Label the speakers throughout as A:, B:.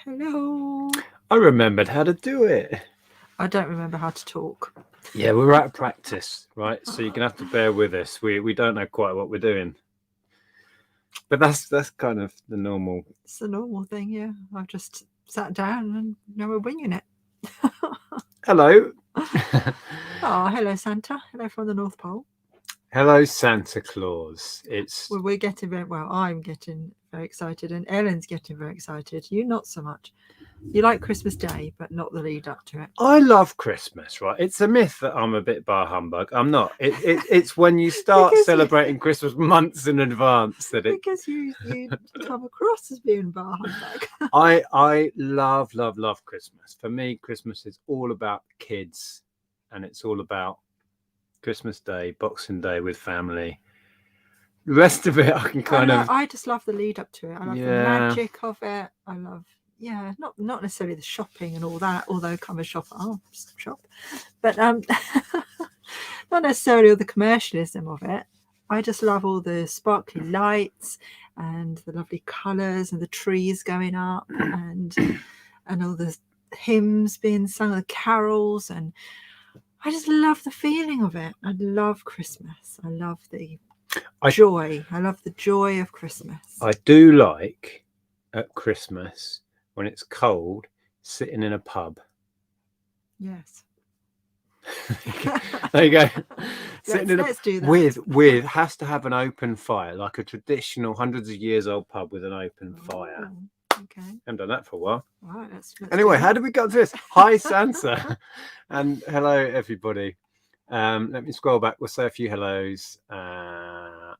A: Hello.
B: I remembered how to do it.
A: I don't remember how to talk.
B: Yeah, we're out of practice, right? So you're gonna have to bear with us. We don't know quite what we're doing, but that's kind of the normal.
A: It's the normal thing, yeah. I've just sat down and now we're winging it.
B: Hello,
A: Oh, hello, Santa. Hello from the North Pole.
B: hello, Santa Claus. It's
A: Well, we're getting I'm getting very excited, and Ellen's getting very excited. You not so much. You like Christmas Day, but not the lead up to it.
B: I love Christmas, right? It's a myth that I'm a bit bar humbug. I'm not. It's when you start
A: Because
B: celebrating Christmas months in advance that it.
A: because you come across as being bar humbug.
B: I love Christmas. For me, Christmas is all about kids, and it's all about Christmas Day, Boxing Day with family. The rest of it, I can kind of.
A: I just love the lead up to it. I love the magic of it. I love, not necessarily the shopping and all that, although come and shop at our shop, but not necessarily all the commercialism of it. I just love all the sparkly lights and the lovely colours and the trees going up and all the hymns being sung, the carols, and I just love the feeling of it. I love Christmas. I love the joy. I love the joy of Christmas.
B: I do like at Christmas when it's cold, sitting in a pub.
A: Yes.
B: There you go.
A: Let's do that.
B: With has to have an open fire, like a traditional hundreds of years old pub with an open fire.
A: Okay.
B: I haven't done that for a while.
A: All right, let's
B: anyway, how did we get to this? Hi, Santa. And hello, everybody. Let me scroll back. We'll say a few hellos. I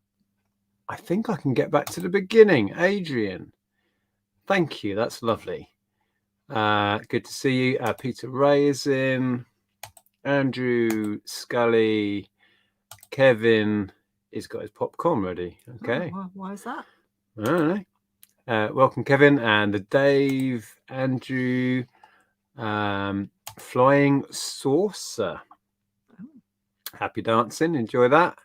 B: think I can get back to the beginning. Adrian, thank you. That's lovely. Good to see you. Peter Ray is in. Andrew, Scully, Kevin. He's got his popcorn ready. Okay.
A: Oh, why is that?
B: I don't know. Welcome, Kevin, and Dave, Andrew, Flying Saucer. Oh. Happy dancing. Enjoy that.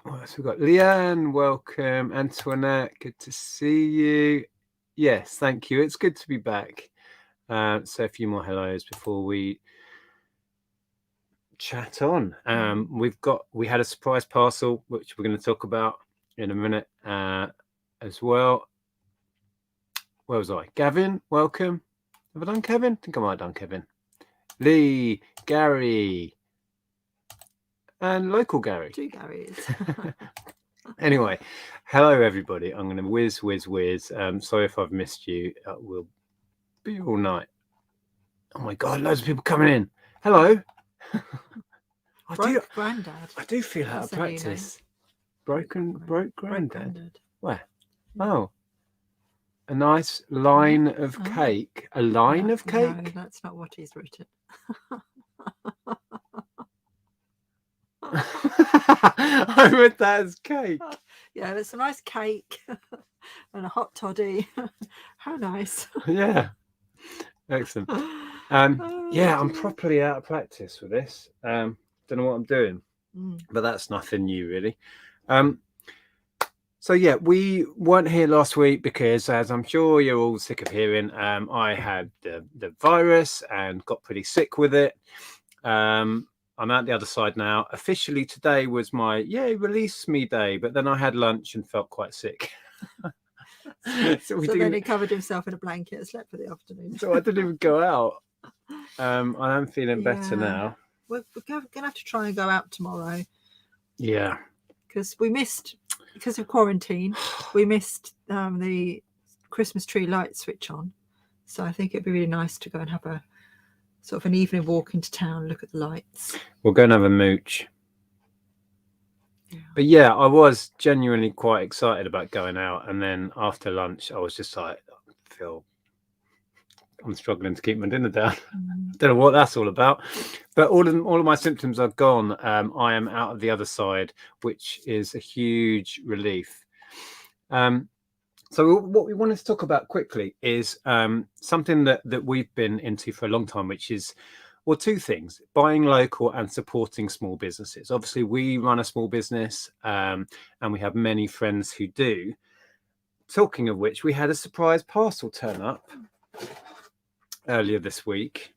B: What else we got? Leanne, welcome. Antoinette, good to see you. Yes, thank you. It's good to be back. So a few more hellos before we chat on. We had a surprise parcel, which we're going to talk about in a minute as well. Where was I? Gavin, welcome. Have I done Kevin? I think I might have done Kevin. Lee, Gary, and local Gary.
A: 2 Garys.
B: Anyway, hello everybody. I'm going to whiz. Sorry if I've missed you. We'll be all night. Oh my God, loads of people coming in. Hello.
A: Granddad.
B: I do feel out of practice. Broke Granddad. Where? Oh. A nice line of cake. A line of cake?
A: No, that's not what he's written.
B: I read that as cake.
A: Yeah, it's a nice cake and a hot toddy. How nice.
B: Yeah. Excellent. Yeah, I'm properly out of practice with this. Don't know what I'm doing, but that's nothing new really. So yeah, we weren't here last week because, as I'm sure you're all sick of hearing, I had the virus and got pretty sick with it. I'm out the other side now. Officially today was my release me day, but then I had lunch and felt quite sick.
A: So then he covered himself in a blanket and slept for the afternoon.
B: So I didn't even go out. I am feeling better now.
A: We're going to have to try and go out tomorrow.
B: Yeah.
A: Because because of quarantine, we missed the Christmas tree light switch on. So I think it'd be really nice to go and have a sort of an evening walk into town, look at the lights.
B: We'll go and have a mooch. Yeah. But yeah, I was genuinely quite excited about going out. And then after lunch, I was just like, I'm struggling to keep my dinner down. I don't know what that's all about. But all of my symptoms are gone. I am out of the other side, which is a huge relief. So what we wanted to talk about quickly is something that we've been into for a long time, which is, well, 2 things: buying local and supporting small businesses. Obviously, we run a small business and we have many friends who do. talking of which, we had a surprise parcel turn up earlier this week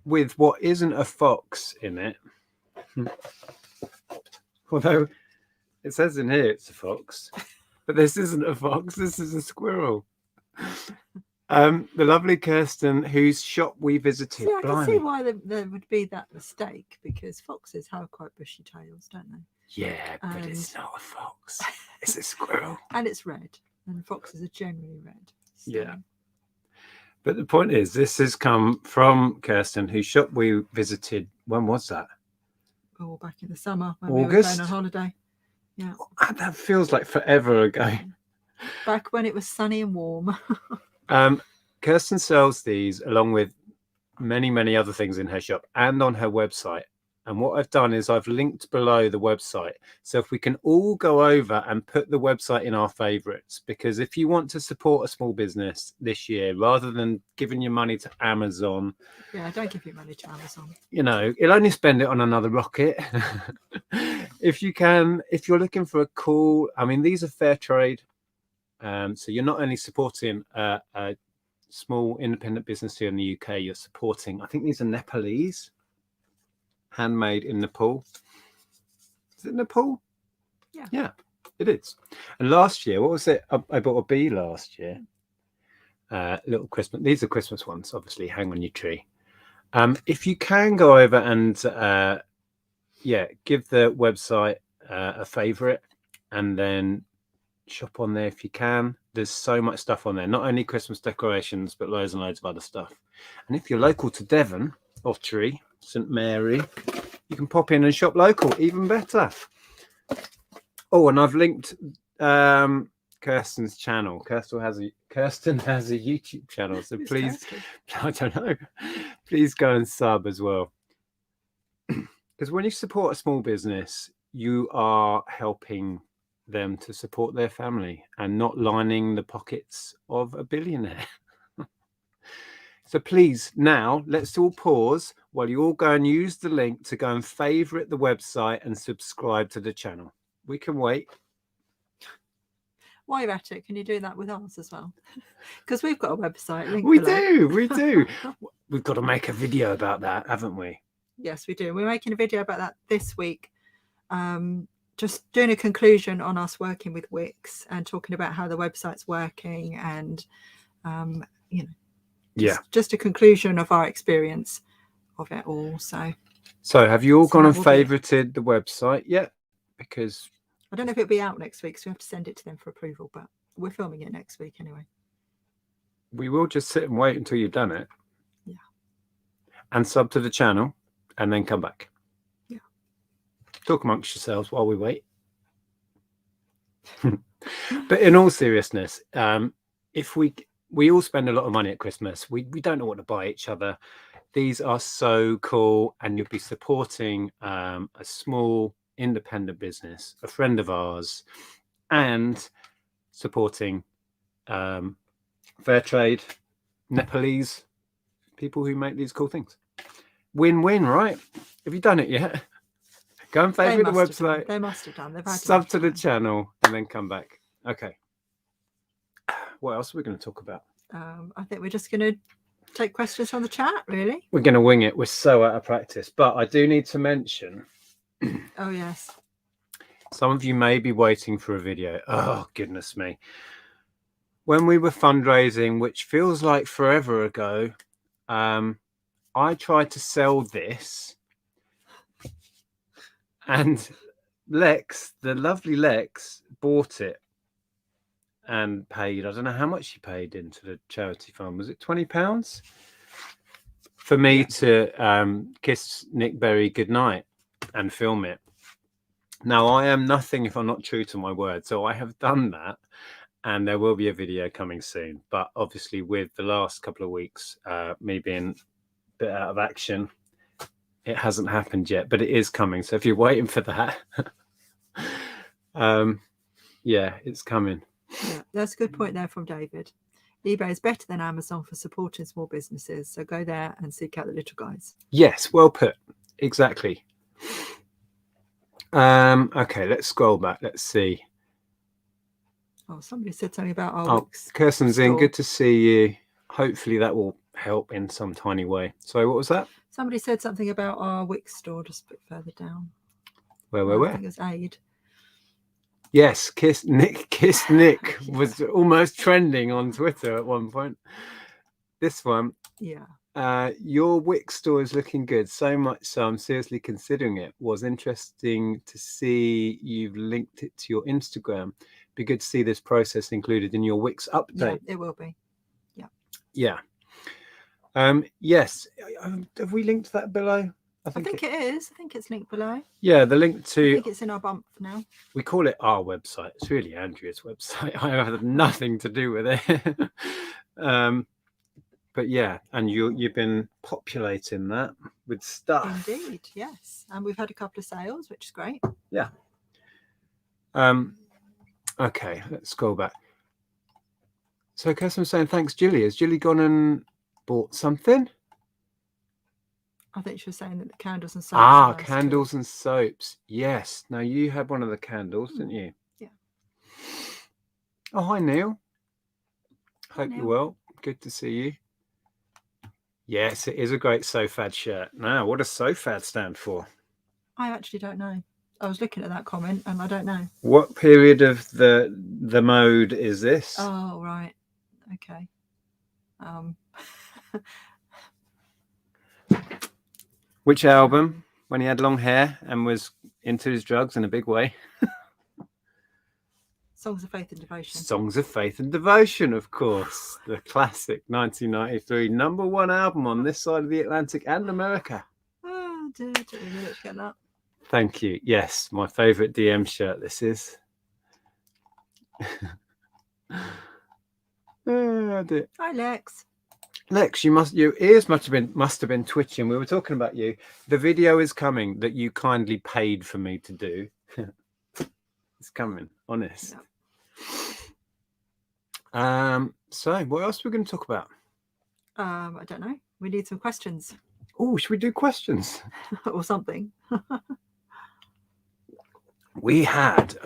B: with what isn't a fox in it. Although it says in here it's a fox, but this isn't a fox, this is a squirrel. The lovely Kirsten, whose shop we visited.
A: See, I can
B: Blimey.
A: see why there would be that mistake, because foxes have quite bushy tails, don't they?
B: Yeah, but it's not a fox. It's a squirrel.
A: And it's red, and foxes are generally red. So.
B: Yeah. But the point is, this has come from Kirsten, whose shop we visited. When was that?
A: Oh, back in the summer when
B: August?
A: we were going on holiday. Yeah.
B: That feels like forever ago.
A: Back when it was sunny and warm.
B: Kirsten sells these along with many, many other things in her shop and on her website. And what I've done is I've linked below the website. So if we can all go over and put the website in our favorites, because if you want to support a small business this year, rather than giving your money to Amazon.
A: Yeah, don't give your money to Amazon.
B: You know, you'll only spend it on another rocket. If you can, if you're looking for a cool, I mean, these are fair trade. So you're not only supporting a small independent business here in the UK, you're supporting, I think these are Nepalese. Handmade in Nepal. Is it Nepal? Yeah, it is. And last year, what was it? I bought a bee last year. Little Christmas. These are Christmas ones, obviously. Hang on your tree. If you can go over and give the website a favorite, and then shop on there if you can. There's so much stuff on there. Not only Christmas decorations, but loads and loads of other stuff. And if you're local to Devon, Ottery, St Mary, you can pop in and shop local, even better. Oh, and I've linked Kirsten's channel. Kirsten has a YouTube channel, so please, I don't know, please go and sub as well. Because when you support a small business, you are helping them to support their family and not lining the pockets of a billionaire. So please, now let's all pause while you all go and use the link to go and favorite the website and subscribe to the channel. We can wait.
A: While you're at it, can you do that with us as well? Because we've got a website. Link
B: We
A: below.
B: do. We've got to make a video about that, haven't we?
A: Yes, we do. We're making a video about that this week. Just doing a conclusion on us working with Wix and talking about how the website's working and, just a conclusion of our experience of it all. So
B: have you all gone and favorited the website yet? Because
A: I don't know if it'll be out next week, so we have to send it to them for approval, but we're filming it next week anyway.
B: We will just sit and wait until you've done it.
A: Yeah.
B: And sub to the channel and then come back.
A: Yeah.
B: Talk amongst yourselves while we wait. But in all seriousness, if we all spend a lot of money at Christmas, we don't know what to buy each other. These are so cool, and you'll be supporting a small independent business, a friend of ours, and supporting fair trade Nepalese people who make these cool things. Win-win, right? Have you done it yet? Go and favorite the website.
A: They must have done. They've had
B: sub to the channel and then come back. Okay. What else are we going to talk about?
A: I think we're just going to take questions from the chat, really.
B: We're going to wing it. We're so out of practice. But I do need to mention.
A: Oh, yes.
B: Some of you may be waiting for a video. Oh, goodness me. When we were fundraising, which feels like forever ago, I tried to sell this. And Lex, the lovely Lex, bought it and paid, I don't know how much she paid into the charity fund. Was it £20 for me to kiss Nick Berry goodnight and film it? Now, I am nothing if I'm not true to my word. So I have done that, and there will be a video coming soon. But obviously with the last couple of weeks, me being a bit out of action, it hasn't happened yet, but it is coming. So if you're waiting for that, it's coming.
A: Yeah, that's a good point there from David. eBay is better than Amazon for supporting small businesses. So go there and seek out the little guys.
B: Yes, well put. Exactly. Okay, let's scroll back. Let's see.
A: Oh, somebody said something about our Wix
B: Kirsten's in.
A: store.
B: Good to see you. Hopefully that will help in some tiny way. So what was that?
A: Somebody said something about our Wix store just a bit further down.
B: Where?
A: I think it was Aid.
B: Yes, Kiss Nick
A: Yeah.
B: was almost trending on Twitter at one point. This one.
A: Yeah.
B: Your Wix store is looking good, so much so I'm seriously considering it. Was interesting to see you've linked it to your Instagram. Be good to see this process included in your Wix update.
A: Yeah, it will be.
B: Yeah. Yes. Have we linked that below?
A: I think it is. I think it's linked below.
B: Yeah, the link to.
A: I think it's in our bump now.
B: We call it our website. It's really Andrea's website. I have nothing to do with it. But yeah, and you've been populating that with stuff.
A: Indeed, yes. And we've had a couple of sales, which is great.
B: Yeah. Okay, let's scroll back. So Kirsten was saying, thanks, Julie. Has Julie gone and bought something?
A: I think she was saying that the candles and soaps. are nice
B: Candles
A: too.
B: and soaps. Yes. Now you had one of the candles, didn't you?
A: Yeah.
B: Oh, hi, Neil. Hope
A: Neil.
B: you're well. Good to see you. Yes, it is a great SOFAD shirt. Now, what does SOFAD stand for?
A: I actually don't know. I was looking at that comment and I don't know.
B: What period of the mode is this?
A: Oh, right. Okay.
B: Which album? When he had long hair and was into his drugs in a big way?
A: Songs of Faith and Devotion.
B: Songs of Faith and Devotion, of course. The classic 1993 #1 album on this side of the Atlantic and America.
A: Oh, dear. Took me a minute to get that.
B: Thank you. Yes, my favourite DM shirt this is. Oh, dear.
A: Hi, Lex.
B: Lex, your ears must have been twitching. We were talking about you. The video is coming that you kindly paid for me to do. It's coming, honest. Yeah. So what else are we going to talk about?
A: I don't know. We need some questions.
B: Oh, should we do questions?
A: Or something.
B: I'll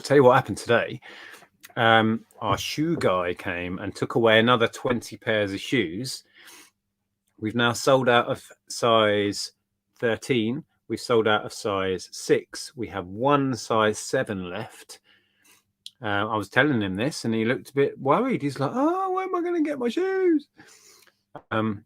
B: tell you what happened today. Our shoe guy came and took away another 20 pairs of shoes. We've now sold out of size 13. We've sold out of size 6. We have one size 7 left. I was telling him this and he looked a bit worried. He's like, oh, where am I going to get my shoes? I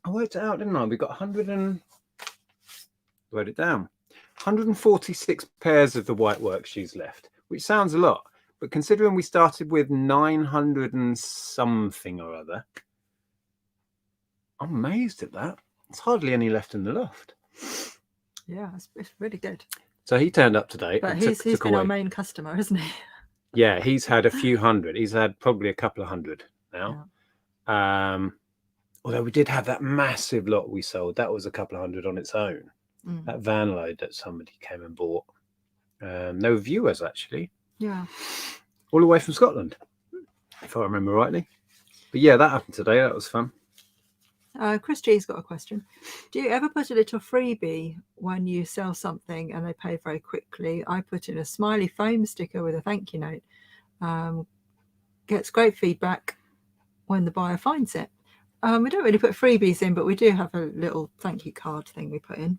B: worked it out, didn't I? We got 146 pairs of the white work shoes left, which sounds a lot. But considering we started with 900 and something or other, I'm amazed at that. There's hardly any left in the loft.
A: Yeah, it's really good.
B: So he turned up today.
A: But he's been our main customer, isn't he?
B: Yeah, he's had a few hundred. He's had probably a couple of hundred now. Yeah. Although we did have that massive lot we sold. That was a couple of hundred on its own. That van load that somebody came and bought. They were viewers, actually.
A: Yeah.
B: All the way from Scotland, if I remember rightly. But yeah, that happened today. That was fun.
A: Chris G's got a question. Do you ever put a little freebie when you sell something and they pay very quickly? I put in a smiley foam sticker with a thank you note. Gets great feedback when the buyer finds it. We don't really put freebies in, but we do have a little thank you card thing we put in.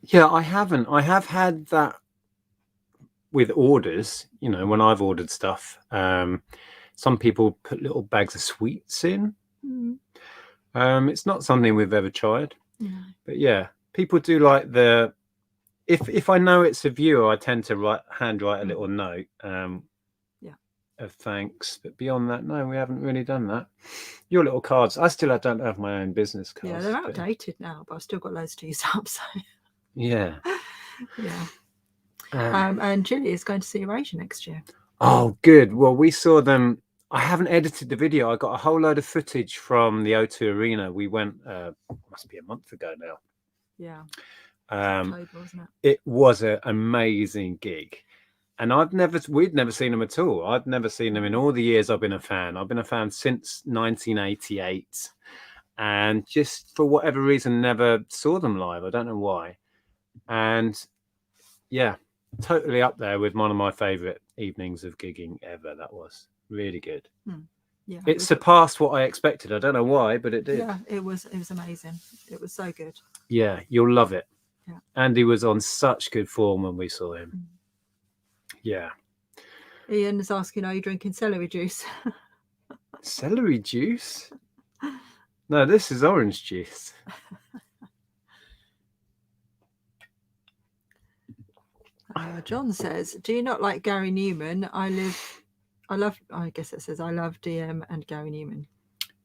B: Yeah, I haven't. I have had that with orders, when I've ordered stuff. Some people put little bags of sweets in. It's not something we've ever tried. But yeah, people do like if I know it's a viewer, I tend to handwrite a little note of thanks. But beyond that, no, we haven't really done that. Your little cards, I still don't have my own business cards.
A: Yeah, they're outdated now, but I've still got loads to use up. So
B: yeah.
A: And Julie is going to see Erasure next year.
B: Oh, good. Well, we saw them. I haven't edited the video. I got a whole load of footage from the O2 Arena. We went, must be a month ago now.
A: Yeah.
B: October,
A: wasn't it?
B: It was an amazing gig. And we'd never seen them at all. I've never seen them in all the years I've been a fan. I've been a fan since 1988. And just for whatever reason, never saw them live. I don't know why. And yeah, totally up there with one of my favorite, evenings of gigging ever. That was really good.
A: Yeah,
B: it surpassed what I expected. I don't know why, but it did.
A: Yeah, it was amazing. It was so good.
B: Yeah, you'll love it.
A: Yeah.
B: Andy was on such good form when we saw him. Yeah.
A: Ian is asking, are you drinking celery juice?
B: Celery juice? No, this is orange juice.
A: John says, do you not like Gary Newman? I guess it says I love DM and Gary Newman.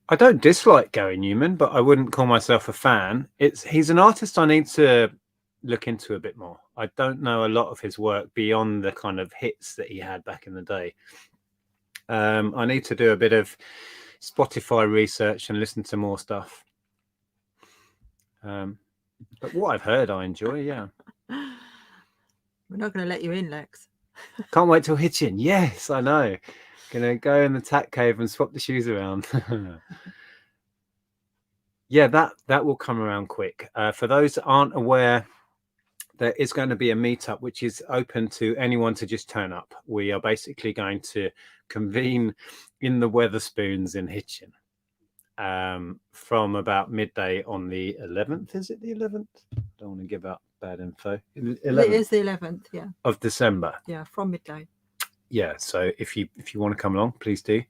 B: I don't dislike Gary Newman, but I wouldn't call myself a fan. He's an artist I need to look into a bit more. I don't know a lot of his work beyond the kind of hits that he had back in the day. I need to do a bit of Spotify research and listen to more stuff. But what I've heard, I enjoy. Yeah.
A: We're not going to let you in, Lex.
B: Can't wait till Hitchin. Yes, I know. Gonna go in the tack cave and swap the shoes around. Yeah, that will come around quick. For those that aren't aware, there is going to be a meetup which is open to anyone to just turn up. We are basically going to convene in the Weatherspoons in Hitchin from about midday on the 11th. Is it the 11th? I don't want to give out bad info.
A: 11th. It is the 11th, yeah.
B: Of December.
A: Yeah, from midday.
B: Yeah, so if you want to come along, please do.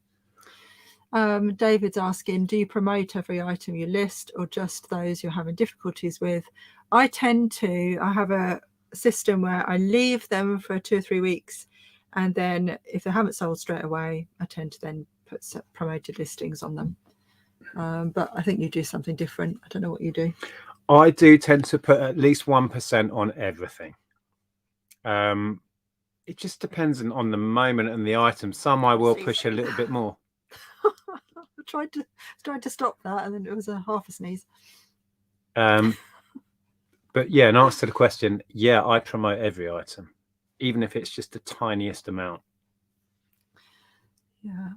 A: David's asking, do you promote every item you list or just those you're having difficulties with? I have a system where I leave them for 2 or 3 weeks, and then if they haven't sold straight away, I tend to then put promoted listings on them. But I think you do something different. I don't know what you do.
B: I do tend to put at least 1% on everything. It just depends on the moment and the item. Some I will push a little bit more.
A: I tried to stop that, and then it was a half a sneeze.
B: But yeah, in answer to the question, yeah, I promote every item, even if it's just the tiniest amount.
A: Yeah.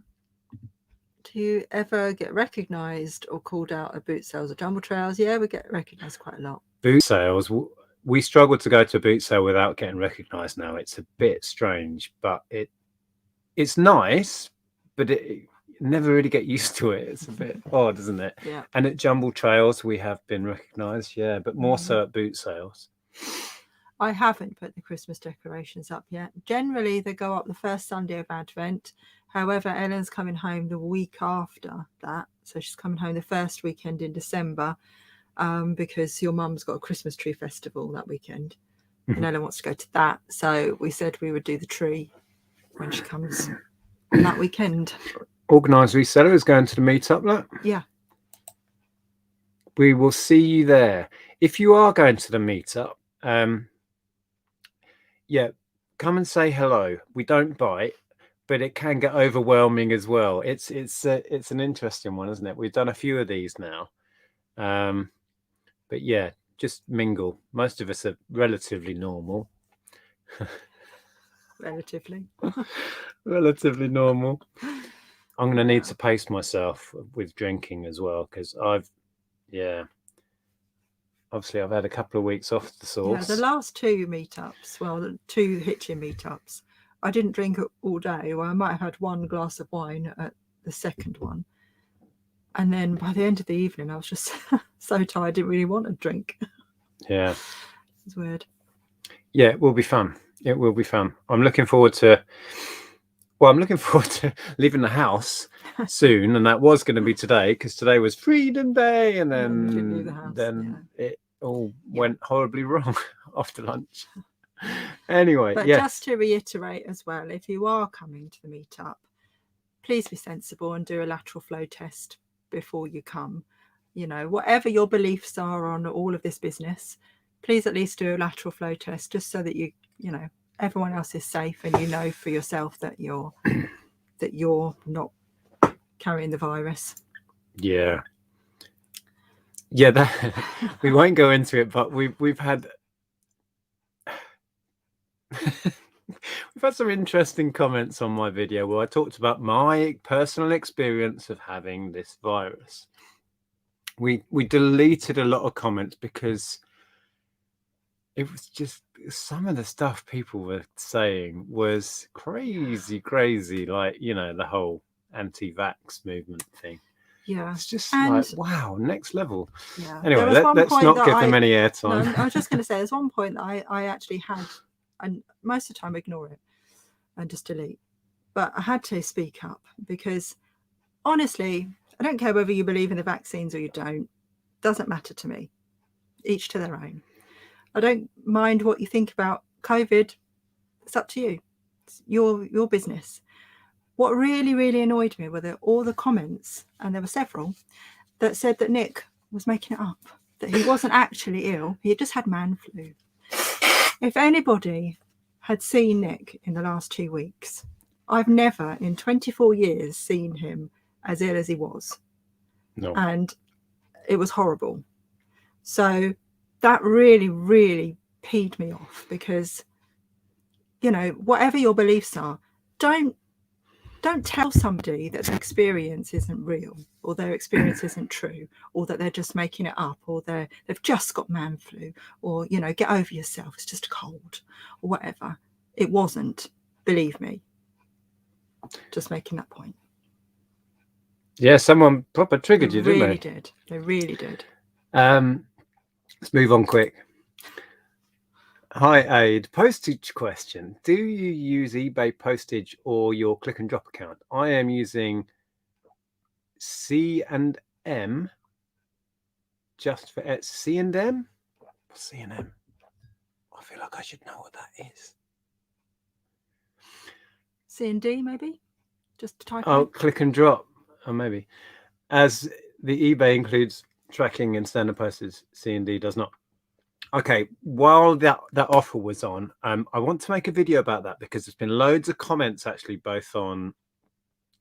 A: Do you ever get recognised or called out at boot sales or jumble trails? Yeah, we get recognised quite a lot.
B: Boot sales, we struggle to go to a boot sale without getting recognised now. It's a bit strange, but it's nice, but it never really get used to it. It's a bit odd, isn't it?
A: Yeah.
B: And at jumble trails, we have been recognised, yeah, but more so at boot sales.
A: I haven't put the Christmas decorations up yet. Generally, they go up the first Sunday of Advent. However, Ellen's coming home the week after that. So she's coming home the first weekend in December because your mum's got a Christmas tree festival that weekend. And Ellen wants to go to that. So we said we would do the tree when she comes on that weekend.
B: Organised Reseller is going to the meetup, look.
A: Yeah.
B: We will see you there. If you are going to the meetup, yeah, come and say hello. We don't bite, but it can get overwhelming as well. It's an interesting one, isn't it? We've done a few of these now. But yeah, just mingle. Most of us are relatively normal.
A: Relatively
B: normal. I'm going to need to pace myself with drinking as well, because obviously I've had a couple of weeks off the sauce.
A: Yeah, the last 2 meetups, well, the 2 Hitchin meetups, I didn't drink all day. Well, I might have had 1 glass of wine at the second one. And then by the end of the evening, I was just so tired, I didn't really want to drink.
B: Yeah.
A: It's weird.
B: Yeah, it will be fun. It will be fun. I'm looking forward to leaving the house soon, and that was going to be today, because today was Freedom Day, and then it all went horribly wrong after lunch. Anyway,
A: but just to reiterate as well, if you are coming to the meetup, please be sensible and do a lateral flow test before you come. You know, whatever your beliefs are on all of this business, please at least do a lateral flow test, just so that you know everyone else is safe, and you know for yourself that you're not carrying the virus. Yeah,
B: that we won't go into it, but we've had we've had some interesting comments on my video where I talked about my personal experience of having this virus. We deleted a lot of comments because it was just some of the stuff people were saying was crazy. Like, you know, the whole anti-vax movement thing.
A: Yeah.
B: It's just
A: And
B: like, wow, next level.
A: yeah,
B: Anyway,
A: there was one
B: let's
A: point
B: not
A: that
B: give them any airtime.
A: No, I was just going to say, there's one point that I actually had, and most of the time I ignore it and just delete. But I had to speak up because honestly, I don't care whether you believe in the vaccines or you don't. Doesn't matter to me. Each to their own. I don't mind what you think about COVID. It's up to you. It's your business. What really annoyed me were all the comments, and there were several, that said that Nick was making it up, that he wasn't actually ill. He had just had man flu. If anybody had seen Nick in the last 2 weeks, I've never in 24 years seen him as ill as he was.
B: No.
A: And it was horrible. So that really peed me off because, you know, whatever your beliefs are, don't tell somebody that their experience isn't real, or their experience isn't true, or that they're just making it up, or they've just got man flu, or, you know, get over yourself, it's just a cold, or whatever. It wasn't, believe me. Just making that point.
B: Yeah, someone proper triggered you, didn't they?
A: They really did.
B: Let's move on quick. Hi, Aid. Postage question. Do you use eBay Postage or your click and drop account? I am using C&M just for C&M? C&M. I feel like I should know what that is.
A: C&D, maybe? Just to type
B: Oh,
A: in.
B: click and drop. Oh, maybe. As the eBay includes tracking and standard postage, C&D does not. Okay, while that offer was on, I want to make a video about that because there's been loads of comments actually, both on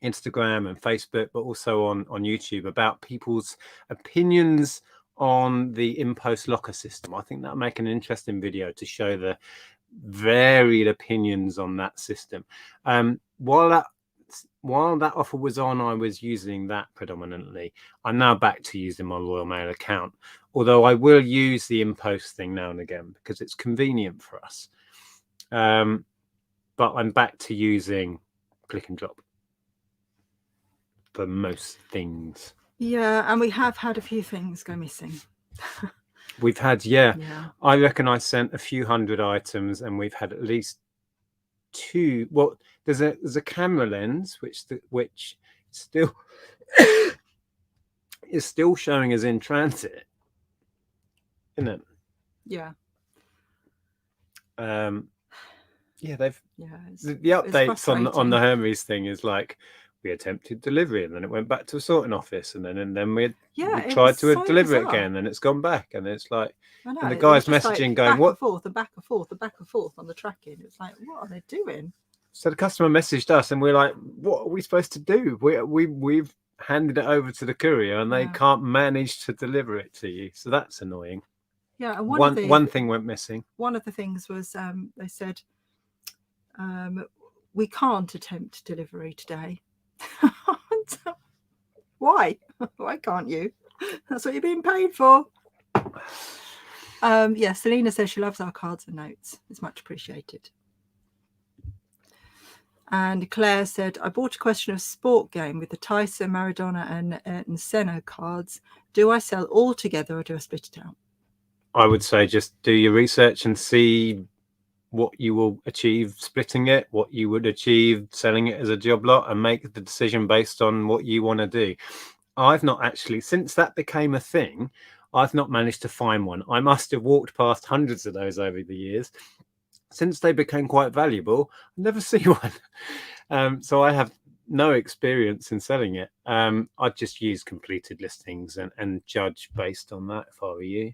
B: Instagram and Facebook, but also on YouTube, about people's opinions on the in-post locker system. I think that'll make an interesting video to show the varied opinions on that system. While that offer was on, I was using that predominantly. I'm now back to using my Royal Mail account, although I will use the in-post thing now and again because it's convenient for us. But I'm back to using click and drop for most things.
A: Yeah, and we have had a few things go missing.
B: We've had, yeah. I reckon I sent a few hundred items, and we've had at least 2. Well, there's a camera lens which still is still showing as in transit, isn't it?
A: Yeah.
B: Yeah, they've the
A: it's
B: updates on the Hermes thing is like, we attempted delivery and then it went back to a sorting office, and then we tried to deliver it again and it's gone back, and it's like, and the guy's messaging going,
A: back
B: what
A: and forth and back and forth and back and forth on the tracking. It's like, what are they doing?
B: So the customer messaged us and we're like, what are we supposed to do? We've handed it over to the courier and they can't manage to deliver it to you. So that's annoying.
A: Yeah, and
B: one thing went missing.
A: One of the things was they said, we can't attempt delivery today. Why? Why can't you? That's what you're being paid for. Yeah, Selena says she loves our cards and notes. It's much appreciated. And Claire said, I bought a question of sport game with the Tyson, Maradona and Senna cards. Do I sell all together or do I split it out?
B: I would say just do your research and see what you will achieve splitting it, what you would achieve selling it as a job lot, and make the decision based on what you want to do. I've not actually, since that became a thing, I've not managed to find one. I must have walked past hundreds of those over the years. Since they became quite valuable, I never see one. So I have no experience in selling it. I'd just use completed listings and judge based on that if I were you.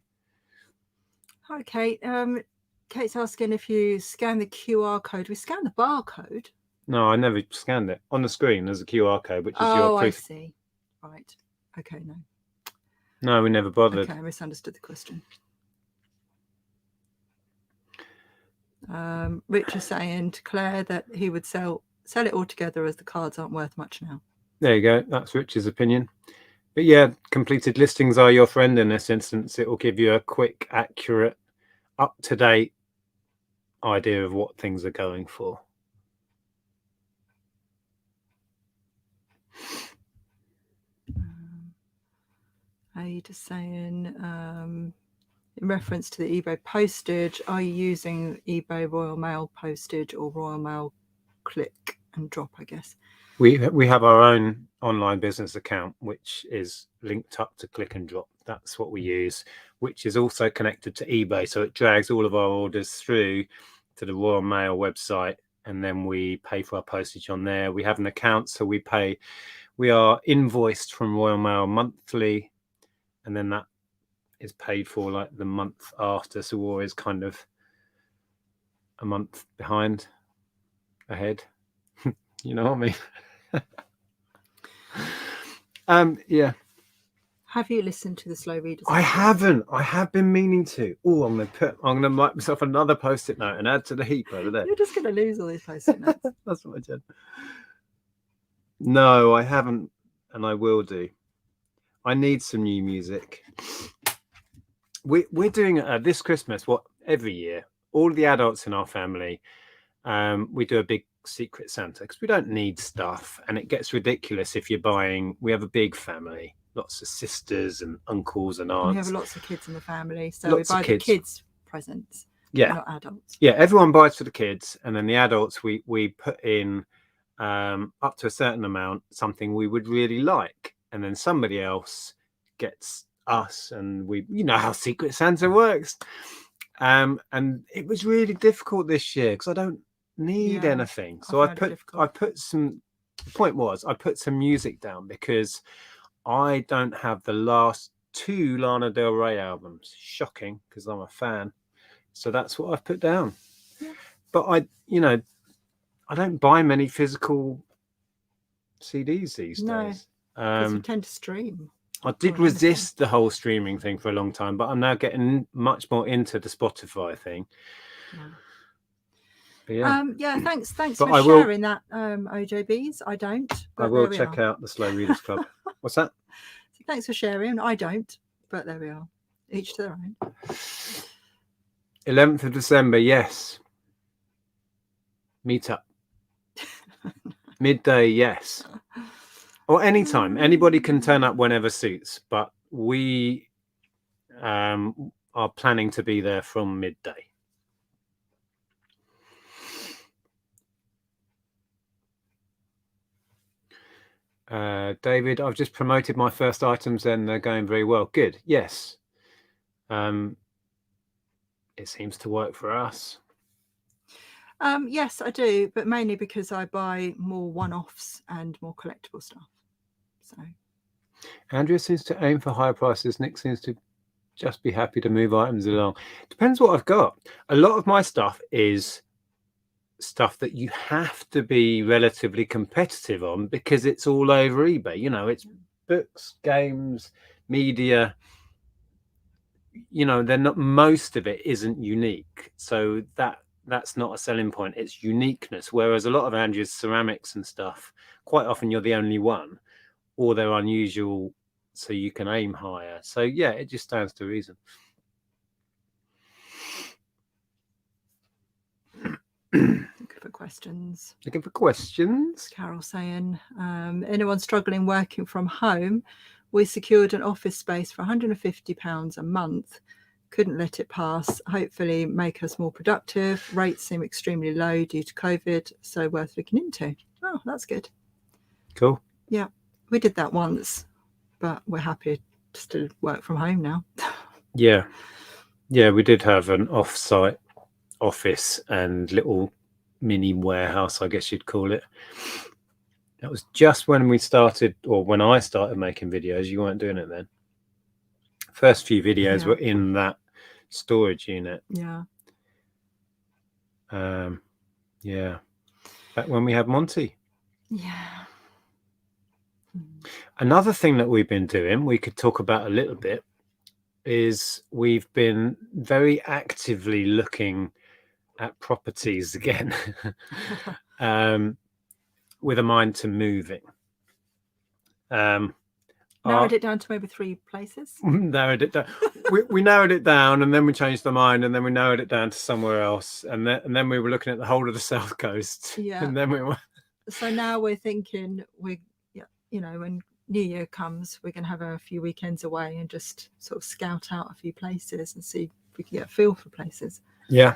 A: Hi, Kate. Kate's asking if you scan the QR code. We scan the barcode.
B: No, I never scanned it. On the screen, there's a QR code, which is your proof.
A: I see. Right. Okay, no.
B: No, we never bothered.
A: Okay, I misunderstood the question. Rich is saying to Claire that he would sell it all together as the cards aren't worth much now.
B: There you go. That's Rich's opinion. But yeah, completed listings are your friend in this instance. It will give you a quick, accurate up-to-date idea of what things are going for.
A: Are you just saying, in reference to the eBay postage, are you using eBay Royal Mail postage or Royal Mail click and drop, I guess?
B: We have our own online business account, which is linked up to Click and Drop. That's what we use, which is also connected to eBay. So it drags all of our orders through to the Royal Mail website, and then we pay for our postage on there. We have an account, so we are invoiced from Royal Mail monthly, and then that is paid for like the month after. So we're always kind of a month ahead. You know what I mean? Yeah.
A: Have you listened to the Slow Readers?
B: I haven't. I have been meaning to. Oh, I'm gonna write myself another post-it note and add to the heap over there.
A: You're just gonna lose all these post-it notes.
B: That's what I said. No, I haven't, and I will do. I need some new music. We're doing this Christmas, what, every year, all the adults in our family, we do a big Secret Santa, because we don't need stuff, and it gets ridiculous if you're buying. We have a big family, lots of sisters and uncles and aunts.
A: We have lots of kids in the family, so we buy the kids presents.
B: Yeah,
A: not adults.
B: Yeah, everyone buys for the kids, and then the adults we put in up to a certain amount something we would really like, and then somebody else gets us, and you know how Secret Santa works. And it was really difficult this year because I don't need anything, so I put some. The point was, I put some music down because I don't have the last 2 Lana Del Rey albums. Shocking, because I'm a fan. So that's what I've put down. Yeah. But I don't buy many physical CDs these days.
A: Because you tend to stream.
B: I did resist the whole streaming thing for a long time, but I'm now getting much more into the Spotify thing. Yeah.
A: Thanks for sharing that, OJBs. I don't.
B: I will check out the Slow Readers Club. What's that?
A: Thanks for sharing. I don't, but there we are. Each to their own.
B: 11th of December, yes. Meet up. Midday, yes. Or anytime. Anybody can turn up whenever suits, but we are planning to be there from midday. David, I've just promoted my first items and they're going very well. Good. Yes. It seems to work for us.
A: Yes, I do, but mainly because I buy more one-offs and more collectible stuff. So
B: Andrea seems to aim for higher prices. Nick seems to just be happy to move items along. Depends what I've got. A lot of my stuff is stuff that you have to be relatively competitive on because it's all over eBay. You know, it's books, games, media. You know, they're not, most of it isn't unique, so that's not a selling point. It's uniqueness. Whereas a lot of Andrea's ceramics and stuff, quite often you're the only one, or they're unusual, so you can aim higher. So yeah, it just stands to reason.
A: Looking for questions.
B: Looking for questions.
A: Carol saying, anyone struggling working from home? We secured an office space for £150 a month. Couldn't let it pass. Hopefully make us more productive. Rates seem extremely low due to COVID, so worth looking into. Oh, that's good.
B: Cool.
A: Yeah, we did that once, but we're happy just to work from home now.
B: Yeah, we did have an off-site office and little mini warehouse, I guess you'd call it. That was just when we started, or when I started making videos. You weren't doing it then. First few videos were in that storage unit.
A: Yeah.
B: Yeah. Back when we had Monty.
A: Yeah.
B: Another thing that we've been doing, we could talk about a little bit, is we've been very actively looking at properties again, with a mind to moving.
A: Narrowed it down to maybe 3 places.
B: Narrowed it down. we narrowed it down, and then we changed our mind, and then we narrowed it down to somewhere else, and then we were looking at the whole of the south coast.
A: Yeah.
B: And then we were.
A: So now we're thinking when New Year comes, we're going to have a few weekends away and just sort of scout out a few places and see if we can get a feel for places.
B: Yeah.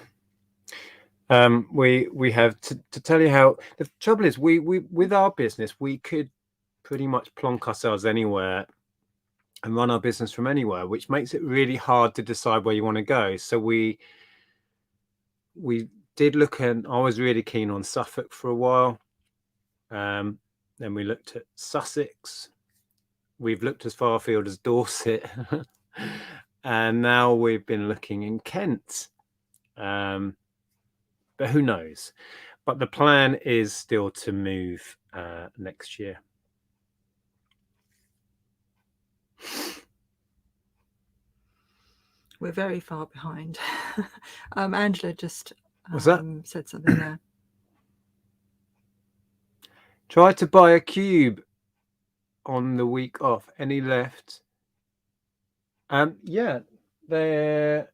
B: We have to tell you how the trouble is. We with our business, we could pretty much plonk ourselves anywhere and run our business from anywhere, which makes it really hard to decide where you want to go. So we did look at. I was really keen on Suffolk for a while. Then we looked at Sussex. We've looked as far afield as Dorset, and now we've been looking in Kent. But who knows? But the plan is still to move next year.
A: We're very far behind. Angela just said something there.
B: Try to buy a cube on the week off. Any left? Yeah, there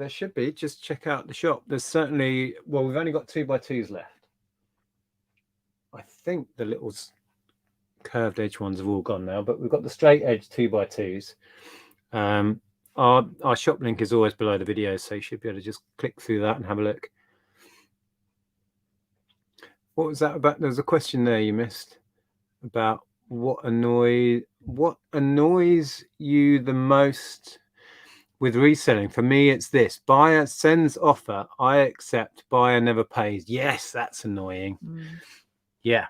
B: should be. Just check out the shop. There's certainly, well, we've only got 2x2s left. I think the little curved edge ones have all gone now, but we've got the straight edge 2x2s. Our shop link is always below the video, so you should be able to just click through that and have a look. What was that about? There was a question there you missed about what annoys you the most with reselling. For me, it's this: buyer sends offer, I accept, buyer never pays. Yes, that's annoying. Yeah.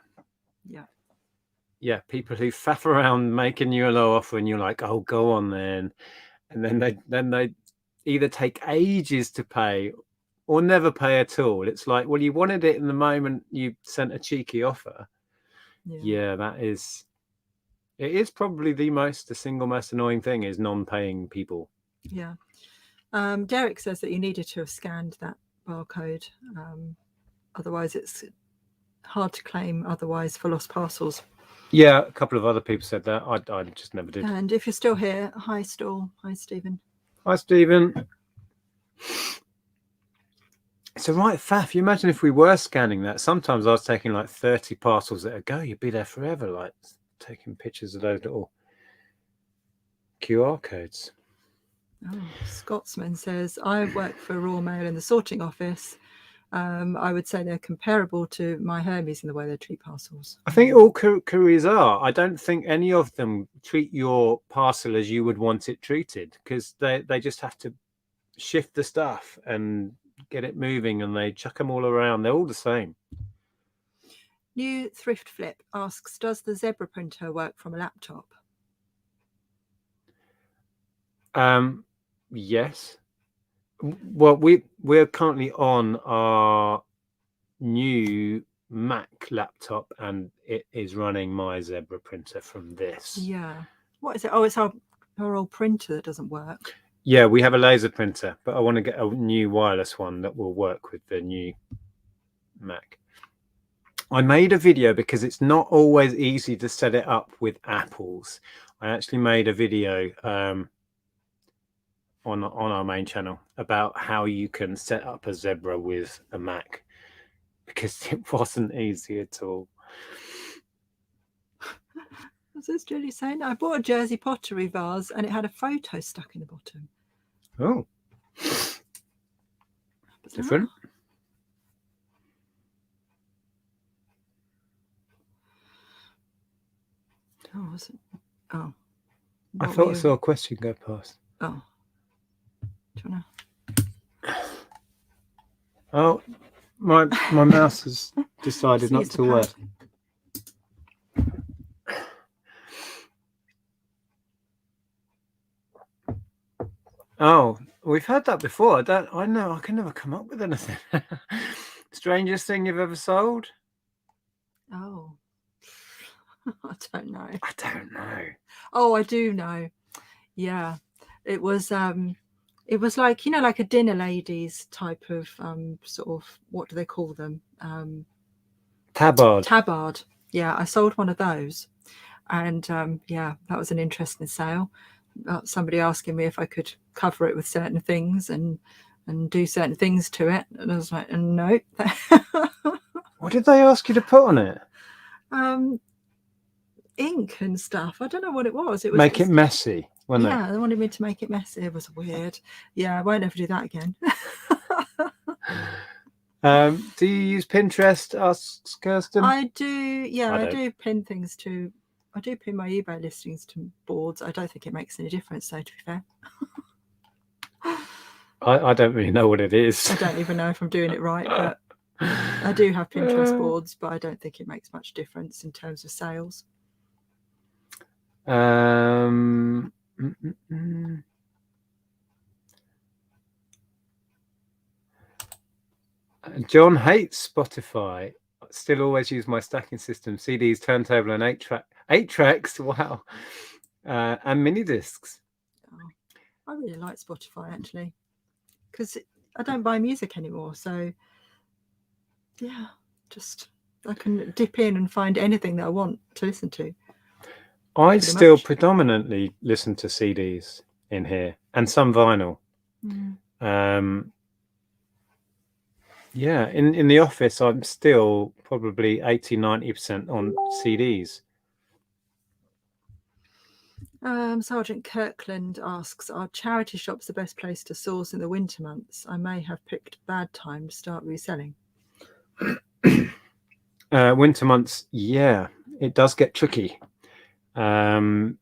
B: People who faff around making you a low offer, and you're like, oh, go on then, and then they either take ages to pay or never pay at all. It's like, well, you wanted it in the moment you sent a cheeky offer. Yeah, it is probably the single most annoying thing is non-paying people.
A: Yeah. Derek says that you needed to have scanned that barcode. Otherwise it's hard to claim otherwise for lost parcels.
B: Yeah, a couple of other people said that. I just never did.
A: And if you're still here, hi Stall. Hi Stephen.
B: Hi Stephen. It's a right faff. You imagine if we were scanning that. Sometimes I was taking like 30 parcels at a go. You'd be there forever, like taking pictures of those little QR codes.
A: Oh, Scotsman says, I work for Raw Mail in the sorting office. I would say they're comparable to my Hermes in the way they treat parcels.
B: I think all couriers are. I don't think any of them treat your parcel as you would want it treated, because they just have to shift the stuff and get it moving, and they chuck them all around. They're all the same.
A: New Thrift Flip asks, does the zebra printer work from a laptop?
B: Yes. Well, we're currently on our new Mac laptop, and it is running my zebra printer from this.
A: Yeah. What is it? Oh, it's our old printer that doesn't work.
B: Yeah, we have a laser printer, but I want to get a new wireless one that will work with the new Mac. I made a video because it's not always easy to set it up with Apples. I actually made a video on our main channel about how you can set up a zebra with a Mac, because it wasn't easy at all.
A: What's this Julie saying? I bought a Jersey pottery vase and it had a photo stuck in the bottom.
B: Oh, different.
A: Oh, was it? Oh,
B: I thought I saw a question go past.
A: Oh, do you wanna?
B: Oh, my mouse has decided not to work. Oh, we've had that before. I know I can never come up with anything. Strangest thing you've ever sold?
A: Oh, I don't know.
B: I don't know.
A: Oh, I do know. Yeah, it was like, you know, like a dinner ladies type of sort of, what do they call them?
B: Tabard.
A: Tabard. Yeah, I sold one of those. And yeah, that was an interesting sale. Somebody asking me if I could cover it with certain things and do certain things to it, and I was like, no.
B: What did they ask you to put on it?
A: Ink and stuff. I don't know what it was. It was
B: Make it messy.
A: Yeah, they wanted me to make it messy. It was weird. Yeah, I won't ever do that again.
B: Do you use Pinterest? Asks Kirsten.
A: I do. Yeah, I do pin things to. I do pin my eBay listings to boards. I don't think it makes any difference, though, to be fair.
B: I don't really know what it is.
A: I don't even know if I'm doing it right, but I do have Pinterest boards, but I don't think it makes much difference in terms of sales.
B: John hates Spotify. Still always use my stacking system, CDs, turntable, and eight tracks. Wow, and mini discs.
A: Oh, I really like Spotify actually, because I don't buy music anymore. So yeah, just I can dip in and find anything that I want to listen to.
B: I still predominantly listen to CDs in here and some vinyl. Yeah, in the office, I'm still probably 80-90% on CDs.
A: Sergeant Kirkland asks, are charity shops the best place to source in the winter months? I may have picked a bad time to start reselling.
B: Winter months, yeah, it does get tricky. You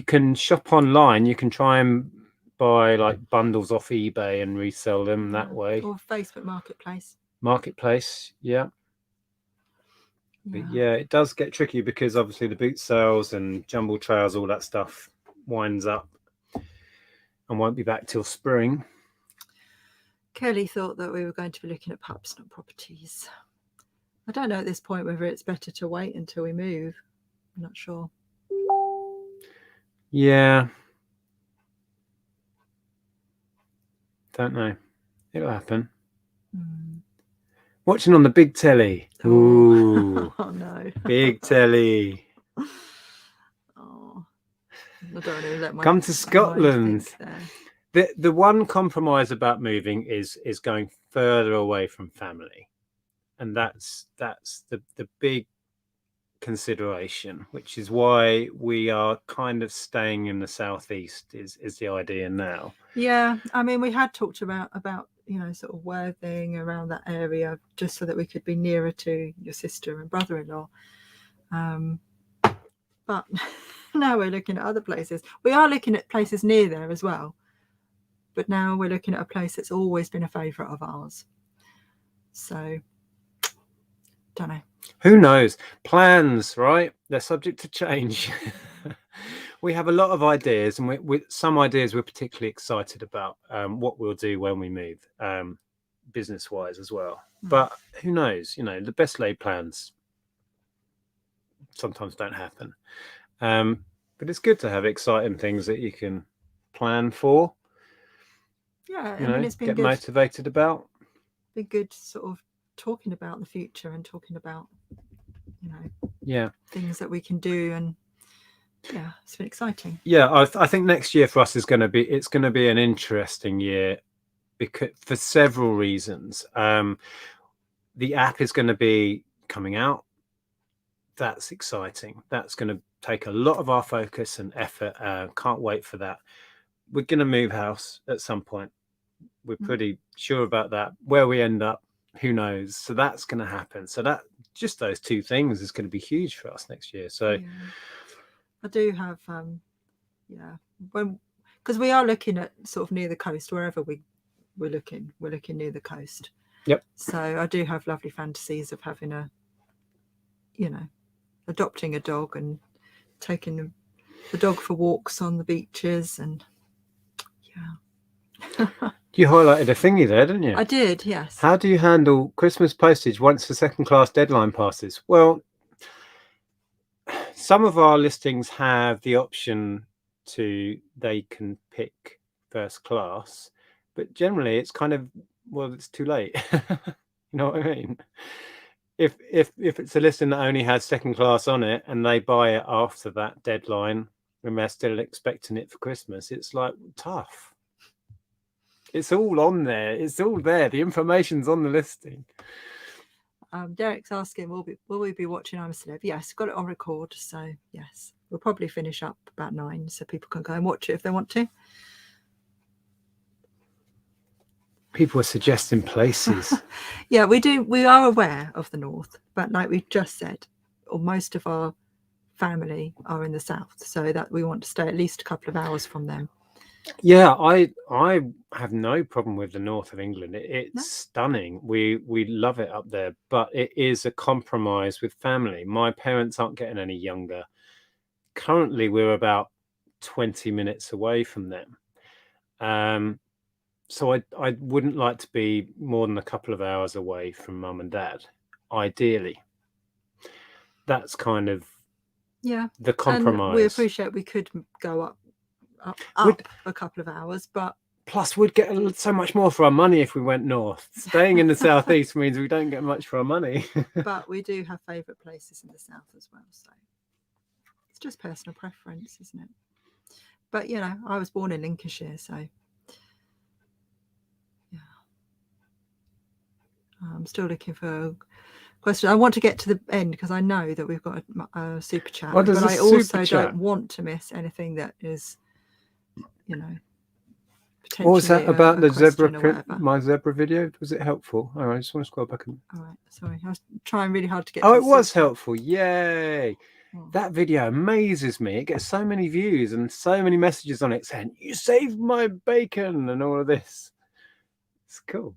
B: can shop online. You can try and buy like bundles off eBay and resell them that way.
A: Or Facebook Marketplace.
B: Yeah. But yeah, it does get tricky because obviously the boot sales and jumble trails, all that stuff winds up and won't be back till spring.
A: Kelly thought that we were going to be looking at pups, not properties. I don't know at this point whether it's better to wait until we move. I'm not sure.
B: Yeah. Don't know. It'll happen. Watching on the big telly. Ooh.
A: Oh no.
B: Big telly.
A: Oh. I don't know, let my
B: come to Scotland.
A: There.
B: The one compromise about moving is going further away from family. And that's the big consideration, which is why we are kind of staying in the southeast is the idea now.
A: Yeah, I mean, we had talked about sort of Worthing, around that area, just so that we could be nearer to your sister and brother-in-law. But now we're looking at other places. We are looking at places near there as well, but now we're looking at a place that's always been a favourite of ours. So don't know.
B: Who knows? Plans, right? They're subject to change. We have a lot of ideas, and with some ideas we're particularly excited about what we'll do when we move, business-wise as well. But who knows? The best laid plans sometimes don't happen. But it's good to have exciting things that you can plan for.
A: Yeah, I mean, it's been
B: get
A: good.
B: Motivated about.
A: Been good sort of talking about the future and talking about things that we can do, and yeah, it's been exciting.
B: Yeah, I think next year for us is going to be an interesting year because for several reasons. The app is going to be coming out. That's exciting. That's going to take a lot of our focus and effort. Can't wait for that. We're going to move house at some point. We're pretty sure about that. Where we end up, who knows? So that's going to happen. So that just those two things is going to be huge for us next year. So
A: yeah. I do have because we are looking at sort of near the coast, wherever we're looking near the coast.
B: Yep.
A: So I do have lovely fantasies of having adopting a dog and taking the dog for walks on the beaches, and yeah.
B: You highlighted a thingy there, didn't you?
A: I did, yes.
B: How do you handle Christmas postage once the second-class deadline passes? Well, some of our listings have the option they can pick first class, but generally it's kind of, well, it's too late. You know what I mean? if it's a listing that only has second class on it and they buy it after that deadline and they're still expecting it for Christmas, it's like tough. It's all on there. It's all there. The information's on the listing.
A: Derek's asking, will we be watching I'm a Celeb? Yes, got it on record. So yes, we'll probably finish up about 9 so people can go and watch it if they want to.
B: People are suggesting places.
A: Yeah, we do. We are aware of the north, but like we just said, or most of our family are in the south, so that we want to stay at least a couple of hours from them.
B: Yeah, I have no problem with the north of England. It's
A: No?
B: stunning. We love it up there, but it is a compromise with family. My parents aren't getting any younger. Currently, we're about 20 minutes away from them. So I wouldn't like to be more than a couple of hours away from mum and dad, ideally. That's kind of the compromise.
A: And we appreciate we could go up a couple of hours, but
B: plus we'd get so much more for our money if we went north. Staying in the southeast means we don't get much for our money.
A: But we do have favourite places in the south as well, so it's just personal preference, isn't it? But you know, I was born in Lincolnshire, so yeah. I'm still looking for a question. I want to get to the end because I know that we've got a super chat, but I also don't want to miss anything that is, you know.
B: What was that about the zebra print? My zebra video, was it helpful? Oh, I just want to scroll back.
A: All right, sorry, I was trying really hard to get.
B: Oh, it was helpful. Yay! That video amazes me. It gets so many views and so many messages on it saying, "You saved my bacon," and all of this. It's cool.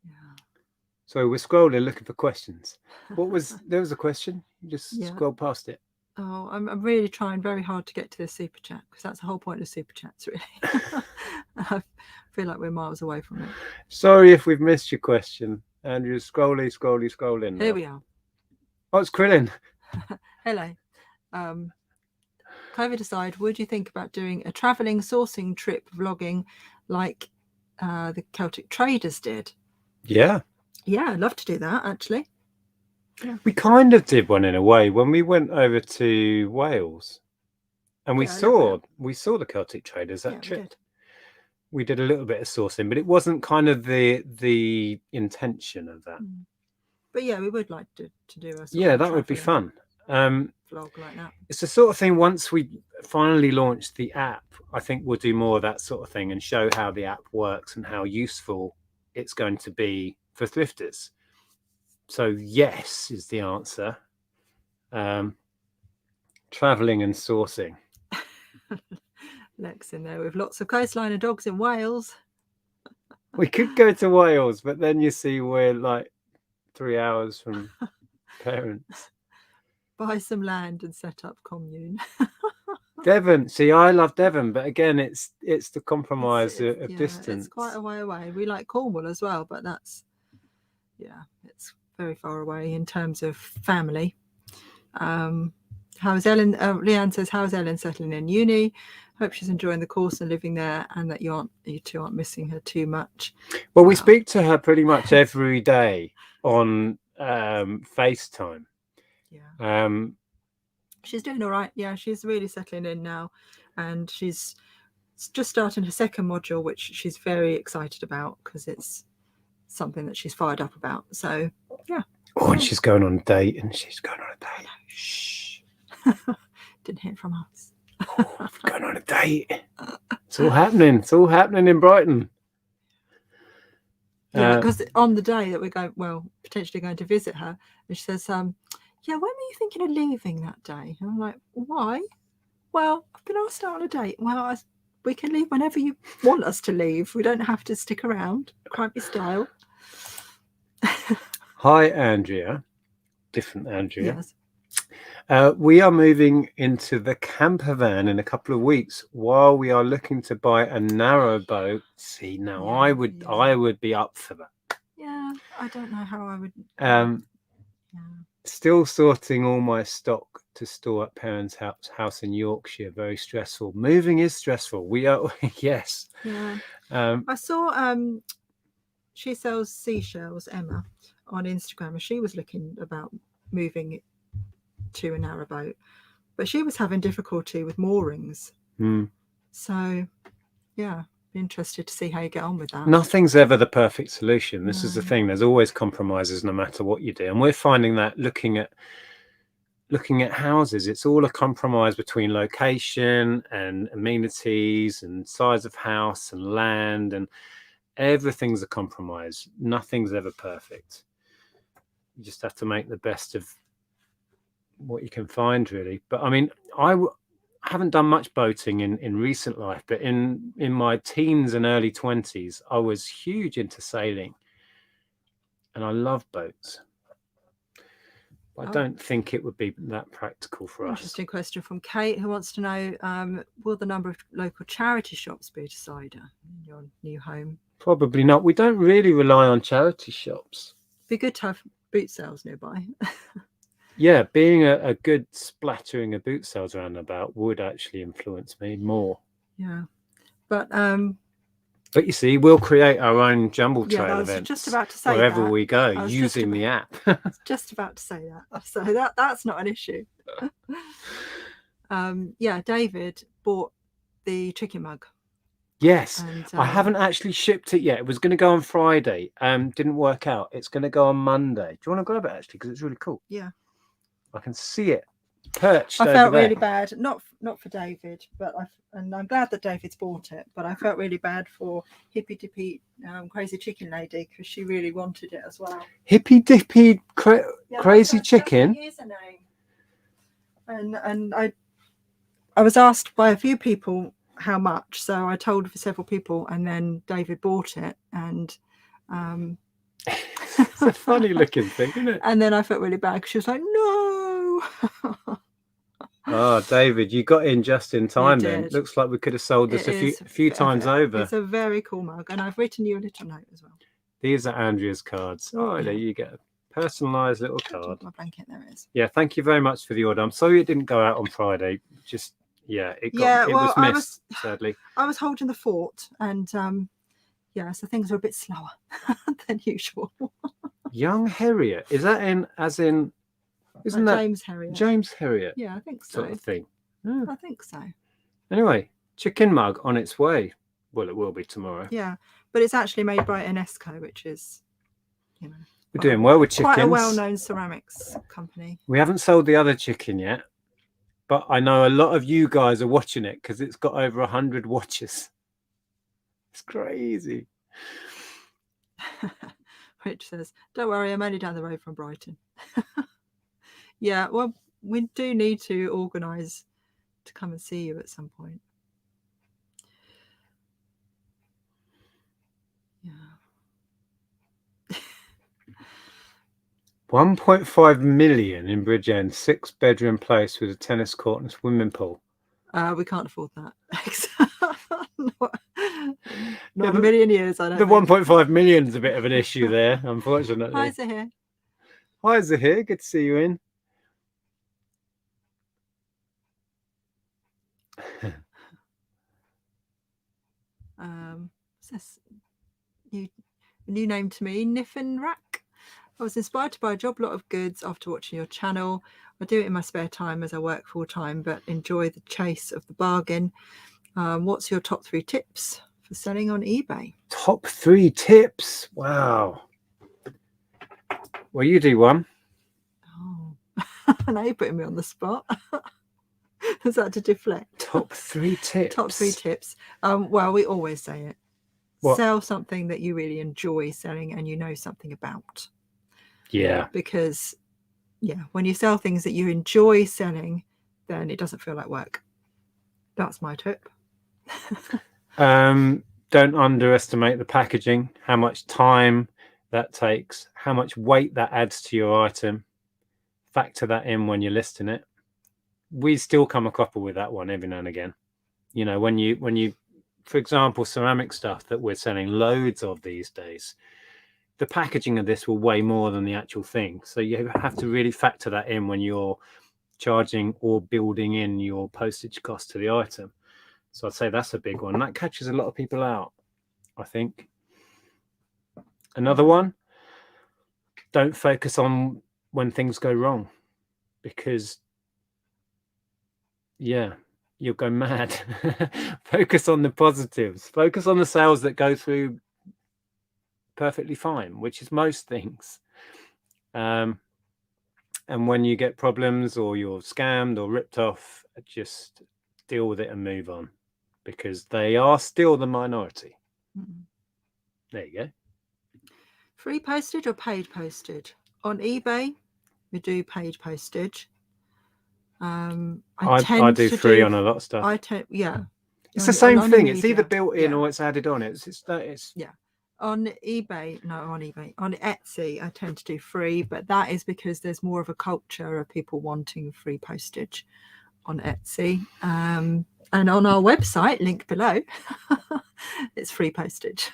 A: Yeah.
B: So we're scrolling looking for questions. What was there was a question? You just scroll past it.
A: Oh, I'm really trying very hard to get to the super chat because that's the whole point of super chats, really. I feel like we're miles away from it.
B: Sorry if we've missed your question. Andrea, scrolling.
A: Here we are.
B: Oh, it's Krillin.
A: Hello. COVID aside, would you think about doing a travelling sourcing trip vlogging like the Celtic Traders did?
B: Yeah.
A: Yeah, I'd love to do that, actually. Yeah.
B: We kind of did one in a way when we went over to Wales and we saw the Celtic Traders that trip. We did a little bit of sourcing, but it wasn't kind of the intention of that.
A: But yeah, we would like to do a
B: that would be fun.
A: Vlog like that.
B: It's the sort of thing, once we finally launch the app, I think we'll do more of that sort of thing and show how the app works and how useful it's going to be for thrifters. So yes is the answer. Traveling and sourcing.
A: Lex in there with lots of coastline and dogs in Wales.
B: We could go to Wales, but then you see we're like 3 hours from parents.
A: Buy some land and set up commune.
B: Devon. See, I love Devon, but again, it's the compromise of distance.
A: It's quite a way away. We like Cornwall as well, but that's it's very far away in terms of family. How's Ellen? Leanne says, "How's Ellen settling in uni? Hope she's enjoying the course and living there, and that you two aren't missing her too much."
B: Well, we speak to her pretty much every day on FaceTime.
A: Yeah. She's doing all right. Yeah, she's really settling in now, and she's just starting her second module, which she's very excited about because it's something that she's fired up about. So yeah.
B: Oh, and she's going on a date, Shh.
A: Didn't hear from us.
B: Oh, going on a date. It's all happening. It's all happening in Brighton.
A: Yeah, because on the day that we're potentially going to visit her, and she says, "Yeah, when were you thinking of leaving that day?" And I'm like, "Why?" "Well, I've been asked out on a date." "Well, we can leave whenever you want us to leave. We don't have to stick around. Crampy style."
B: Hi, Andrea. Different Andrea.
A: Yes.
B: We are moving into the camper van in a couple of weeks while we are looking to buy a narrow boat. See, now I would be up for that.
A: Yeah, I don't know how I would.
B: Still sorting all my stock to store at parents' house in Yorkshire. Very stressful. Moving is stressful. We are yes.
A: Yeah. I saw she sells seashells, Emma, on Instagram, and she was looking about moving to a narrowboat, but she was having difficulty with moorings. So yeah, be interested to see how you get on with that.
B: Nothing's ever the perfect solution. This is the thing. There's always compromises no matter what you do, and we're finding that looking at houses, it's all a compromise between location and amenities and size of house and land, and everything's a compromise. Nothing's ever perfect. You just have to make the best of what you can find, really. But I mean, I haven't done much boating in recent life, but in my teens and early 20s, I was huge into sailing, and I love boats. I don't think it would be that practical for us.
A: Interesting question from Kate, who wants to know, will the number of local charity shops be decided in your new home?
B: Probably not. We don't really rely on charity shops.
A: Be good to have boot sales nearby.
B: Yeah, being a good splattering of boot sales around about would actually influence me more.
A: Yeah, but
B: you see, we'll create our own jumble trail
A: I was
B: events
A: just about to say
B: wherever
A: that.
B: we go using the app.
A: I was just about to say that. So that's not an issue. Yeah, David bought the chicken mug.
B: Yes,
A: and,
B: I haven't actually shipped it yet. It was going to go on Friday. Didn't work out. It's going to go on Monday. Do you want to grab it actually? Because it's really cool.
A: Yeah,
B: I can see it perched.
A: I
B: over
A: felt
B: there.
A: really bad, not for David, but and I'm glad that David's bought it. But I felt really bad for Hippy Dippy Crazy Chicken Lady, because she really wanted it as well.
B: Hippy Dippy Crazy Chicken.
A: That's her name. And I was asked by a few people how much, so I told for several people, and then David bought it, and
B: it's a funny looking thing, isn't it?
A: And then I felt really bad because she was like, no.
B: Oh, David, you got in just in time then. Looks like we could have sold this a few times over.
A: It's a very cool mug, and I've written you a little note as well.
B: These are Andrea's cards. Oh, there you go. Personalised little card.
A: My blanket, there it is.
B: Yeah, thank you very much for the order. I'm sorry it didn't go out on Friday. Just it was missed, sadly. I
A: was holding the fort, and so things were a bit slower than usual.
B: Young Harriet, is that isn't that
A: James Harriet?
B: James Harriet.
A: Yeah, I think so.
B: Sort of thing. Yeah.
A: I think so.
B: Anyway, chicken mug on its way. Well, it will be tomorrow.
A: Yeah, but it's actually made by Enesco, which is,
B: we're doing well with chickens.
A: Quite a well-known ceramics company.
B: We haven't sold the other chicken yet, but I know a lot of you guys are watching it because it's got over 100 watches. It's crazy.
A: Which says, don't worry, I'm only down the road from Brighton. Yeah, well, we do need to organise to come and see you at some point. Yeah.
B: 1.5 million in Bridgend, 6-bedroom place with a tennis court and swimming pool.
A: We can't afford that. not a million years, I don't
B: The
A: think.
B: 1.5 million is a bit of an issue there, unfortunately.
A: Hi, Zahir.
B: Hi, Zahir. Good to see you in.
A: What's this? New name to me, Niffin Rack. I was inspired to buy a job lot of goods after watching your channel. I do it in my spare time as I work full time, but enjoy the chase of the bargain. What's your top 3 tips for selling on eBay?
B: Top 3 tips? Wow. Well, you do one.
A: Oh, now you're putting me on the spot. Is that to deflect?
B: Top 3 tips.
A: Top 3 tips. Well, we always say it. What? Sell something that you really enjoy selling and you know something about.
B: Yeah.
A: Because, when you sell things that you enjoy selling, then it doesn't feel like work. That's my tip.
B: Don't underestimate the packaging, how much time that takes, how much weight that adds to your item. Factor that in when you're listing it. We still come a cropper with that one every now and again. When you, for example, ceramic stuff that we're selling loads of these days, the packaging of this will weigh more than the actual thing. So you have to really factor that in when you're charging or building in your postage cost to the item. So I'd say that's a big one. That catches a lot of people out, I think. Another one, don't focus on when things go wrong, because you'll go mad. Focus on the positives. Focus on the sales that go through perfectly fine, which is most things. And when you get problems or you're scammed or ripped off, just deal with it and move on, because they are still the minority. There you go.
A: Free postage or paid postage? On eBay, we do paid postage.
B: I do free on a lot of stuff. It's the same thing. It's either built in or it's added on. It's
A: on eBay. No, on eBay. On Etsy, I tend to do free, but that is because there's more of a culture of people wanting free postage on Etsy. And on our website, link below, it's free postage.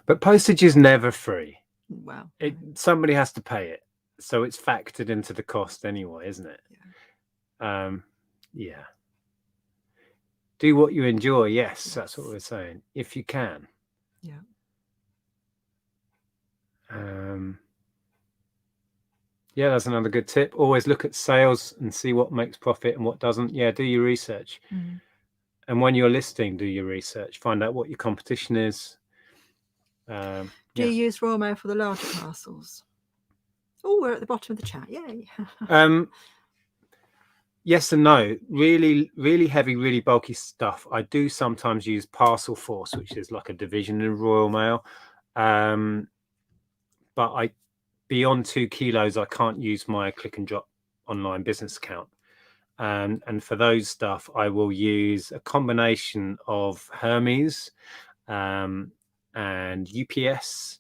B: But postage is never free.
A: Well,
B: somebody has to pay it, so it's factored into the cost anyway, isn't it? Yeah. Do what you enjoy. Yes, that's what we're saying. If you can.
A: Yeah.
B: Yeah, that's another good tip. Always look at sales and see what makes profit and what doesn't. Yeah, do your research. And when you're listing, do your research. Find out what your competition is.
A: Do you use Royal Mail for the larger parcels? Oh, we're at the bottom of the chat. Yay.
B: Yes and no. Really, really heavy, really bulky stuff. I do sometimes use Parcel Force, which is like a division of Royal Mail. But beyond 2 kilos, I can't use my click and drop online business account. And for those stuff, I will use a combination of Hermes and UPS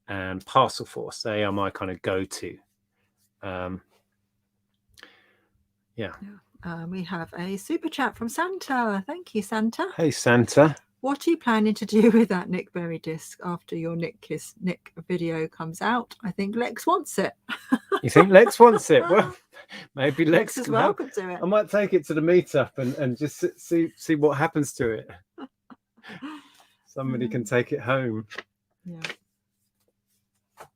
B: and Parcel Force. They are my kind of go-to.
A: We have a super chat from Santa. Thank you, Santa.
B: Hey, Santa.
A: What are you planning to do with that Nick Berry disc after your Nick video comes out? I think Lex wants it.
B: You think Lex wants it? Well, maybe Lex
A: is welcome to it.
B: I might take it to the meetup and just see what happens to it. Somebody can take it home.
A: Yeah.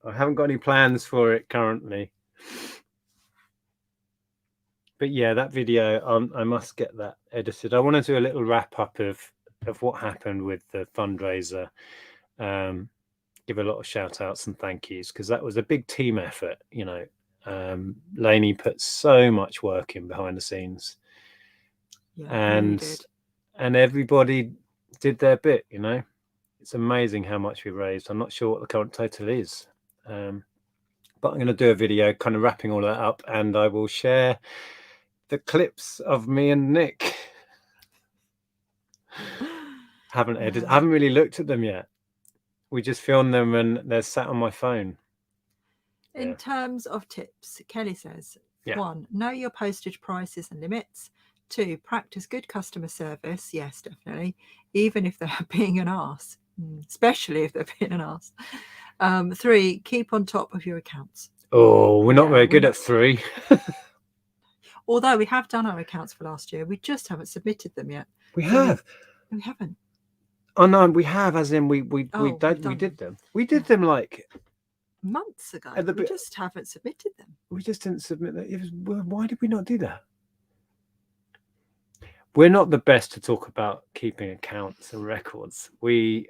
B: I haven't got any plans for it currently. But yeah, that video, I must get that edited. I want to do a little wrap up of what happened with the fundraiser. Give a lot of shout outs and thank yous, because that was a big team effort. You know, Lainey put so much work in behind the scenes, and everybody did their bit. You know, it's amazing how much we raised. I'm not sure what the current total is, but I'm going to do a video kind of wrapping all that up, and I will share the clips of me and Nick. Haven't really looked at them yet. We just filmed them and they're sat on my phone.
A: In terms of tips, Kelly says, 1, know your postage prices and limits. 2, practice good customer service. Yes, definitely. Even if they're being an arse, especially if they're being an arse. 3, keep on top of your accounts.
B: Oh, we're not very good at 3.
A: Although we have done our accounts for last year, we just haven't submitted them yet.
B: We have.
A: We haven't.
B: Oh no, we have. As in, we did them. We did them like
A: months ago. We just haven't submitted them.
B: We just didn't submit that. Why did we not do that? We're not the best to talk about keeping accounts and records. We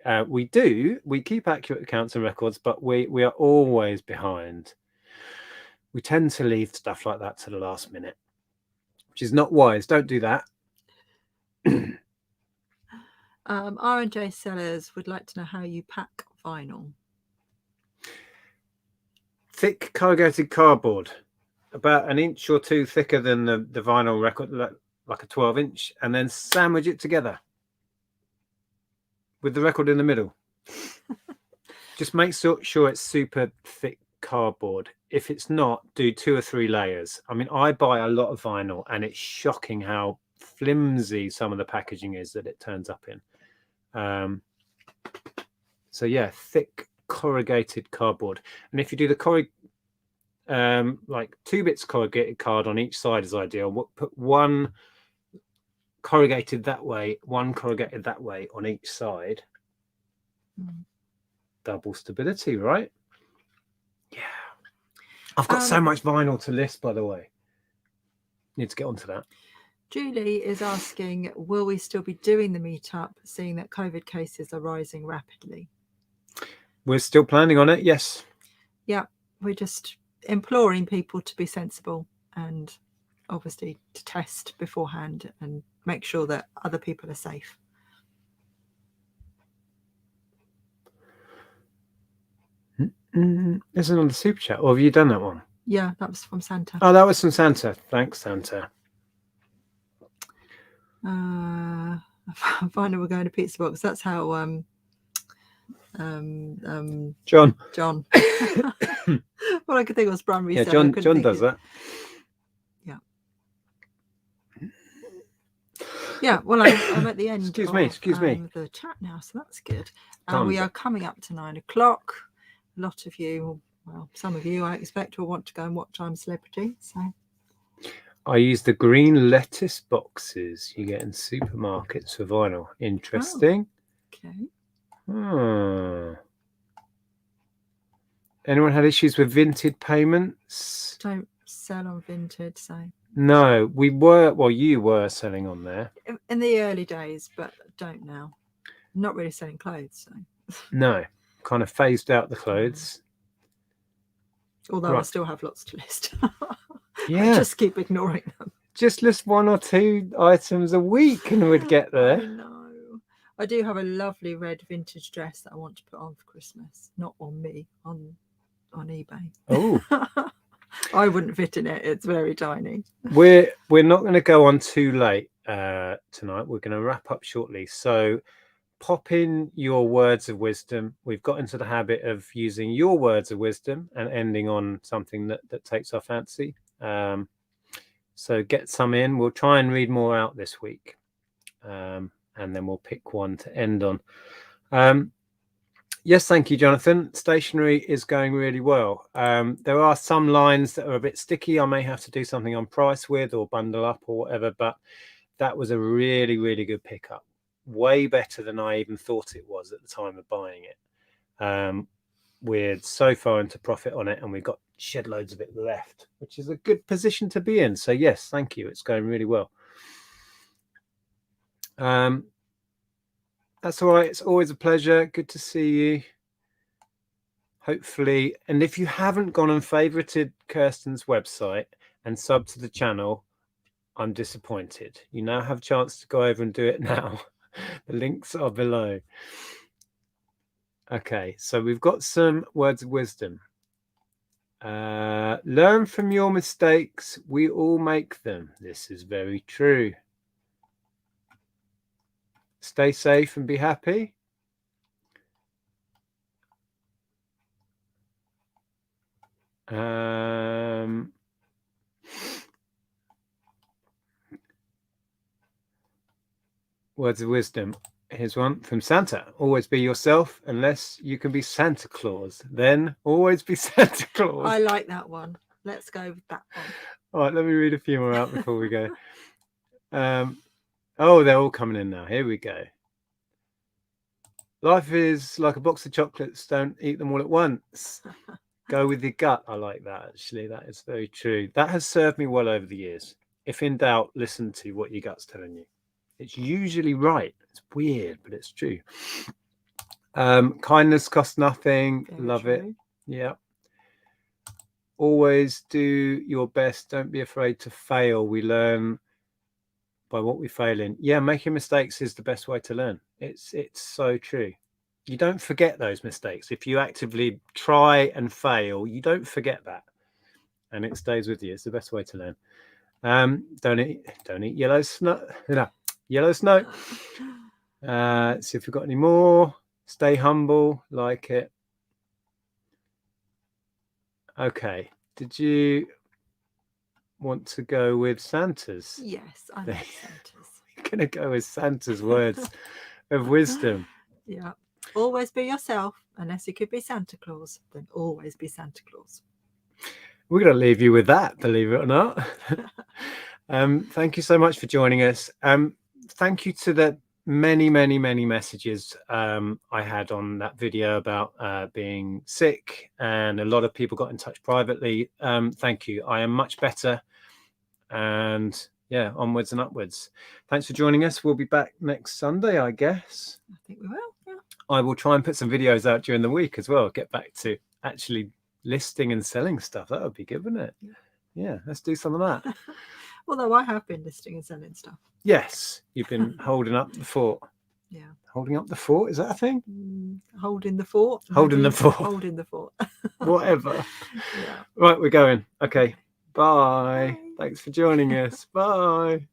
B: keep accurate accounts and records, but we are always behind. We tend to leave stuff like that to the last minute, which is not wise. Don't do that.
A: R&J Sellers would like to know how you pack vinyl.
B: Thick corrugated cardboard, about 1 inch or 2 thicker than the vinyl record, like a 12-inch, and then sandwich it together with the record in the middle. Just make sure it's super thick cardboard. If it's not, do 2 or 3 layers. I mean, I buy a lot of vinyl and it's shocking how flimsy some of the packaging is that it turns up in. So yeah, thick corrugated cardboard. And if you do the like 2 bits corrugated card on each side is ideal. We'll put 1 corrugated that way, 1 corrugated that way on each side. double stability, right? Yeah. I've got so much vinyl to list, by the way. Need to get onto that.
A: Julie is asking, will we still be doing the meetup, seeing that COVID cases are rising rapidly?
B: We're still planning on it, yes.
A: Yeah, we're just imploring people to be sensible and obviously to test beforehand and make sure that other people are safe.
B: There's another super chat. Or have you done that one?
A: Yeah, that was from Santa.
B: Oh, that was from Santa. Thanks, Santa.
A: Finally, we're going to Pizza Box. That's how
B: John.
A: Well, I could think was primary.
B: Yeah, John does that.
A: Yeah, well, I'm at the end.
B: Excuse me.
A: The chat now, so that's good. We are coming up to 9 o'clock. A lot of you, well, some of you, I expect, will want to go and watch I'm Celebrity. So
B: I use the green lettuce boxes you get in supermarkets for vinyl. Interesting.
A: Oh, okay.
B: Anyone had issues with Vinted payments?
A: Don't sell on Vinted, so.
B: No, we were. Well, you were selling on there
A: in the early days, but don't now. I'm not really selling clothes, so.
B: No, kind of phased out the clothes.
A: Although I still have lots to list.
B: Yeah,
A: I just keep ignoring them.
B: Just list 1 or 2 items a week, and we'd get there.
A: I know. I do have a lovely red vintage dress that I want to put on for Christmas. Not on me, on eBay.
B: Oh.
A: I wouldn't fit in it. It's very tiny.
B: We're not going to go on too late tonight. We're going to wrap up shortly. So pop in your words of wisdom. We've got into the habit of using your words of wisdom and ending on something that takes our fancy. So get some in. We'll try and read more out this week. And then we'll pick one to end on. Yes, thank you, Jonathan. Stationery is going really well. There are some lines that are a bit sticky. I may have to do something on price with or bundle up or whatever, but that was a really, really good pickup. Way better than I even thought it was at the time of buying it. We're so far into profit on it, and we've got shed loads of it left, which is a good position to be in. So yes, thank you. It's going really well. That's all right. It's always a pleasure. Good to see you. Hopefully, and if you haven't gone and favorited Kirsten's website and subbed to the channel, I'm disappointed. You now have a chance to go over and do it now. The links are below. Okay, so we've got some words of wisdom. Learn from your mistakes. We all make them. This is very true. Stay safe and be happy. Words of wisdom. Here's one from Santa. Always be yourself unless you can be Santa Claus. Then always be Santa Claus.
A: I like that one. Let's go with that one.
B: All right, let me read a few more out before we go. Oh, they're all coming in now. Here we go. Life is like a box of chocolates. Don't eat them all at once. Go with your gut. I like that, actually. That is very true. That has served me well over the years. If in doubt, listen to what your gut's telling you. It's usually right. It's weird, but it's true. Kindness costs nothing.
A: Very
B: Love
A: true.
B: it. Yeah. Always do your best. Don't be afraid to fail. We learn by what we fail in. Yeah, making mistakes is the best way to learn. It's so true. You don't forget those mistakes. If you actively try and fail, you don't forget that, and it stays with you. It's the best way to learn. Don't eat yellow snow. No, yellow snow. See if we've got any more. Stay humble. Like it. Okay. Did you want to go with Santa's?
A: Yes, I like Santa's.
B: We're going to go with Santa's words of wisdom.
A: Yeah. Always be yourself. Unless you could be Santa Claus, then always be Santa Claus.
B: We're going to leave you with that, believe it or not. Thank you so much for joining us. Thank you to the many messages I had on that video about being sick, and a lot of people got in touch privately. Thank you. I am much better, and yeah, onwards and upwards. Thanks for joining us. We'll be back next Sunday, I guess.
A: I think we will. Yeah.
B: I will try and put some videos out during the week as well. Get back to actually listing and selling stuff. That would be good, wouldn't it? Yeah, let's do some of that.
A: Although I have been listing and selling stuff.
B: Yes, you've been holding up the fort.
A: Yeah.
B: Holding up the fort, is that a thing?
A: Holding the fort.
B: Holding the fort.
A: Holding the fort.
B: Whatever.
A: Yeah.
B: Right, we're going. Okay. Bye.
A: Bye.
B: Thanks for joining us. Bye.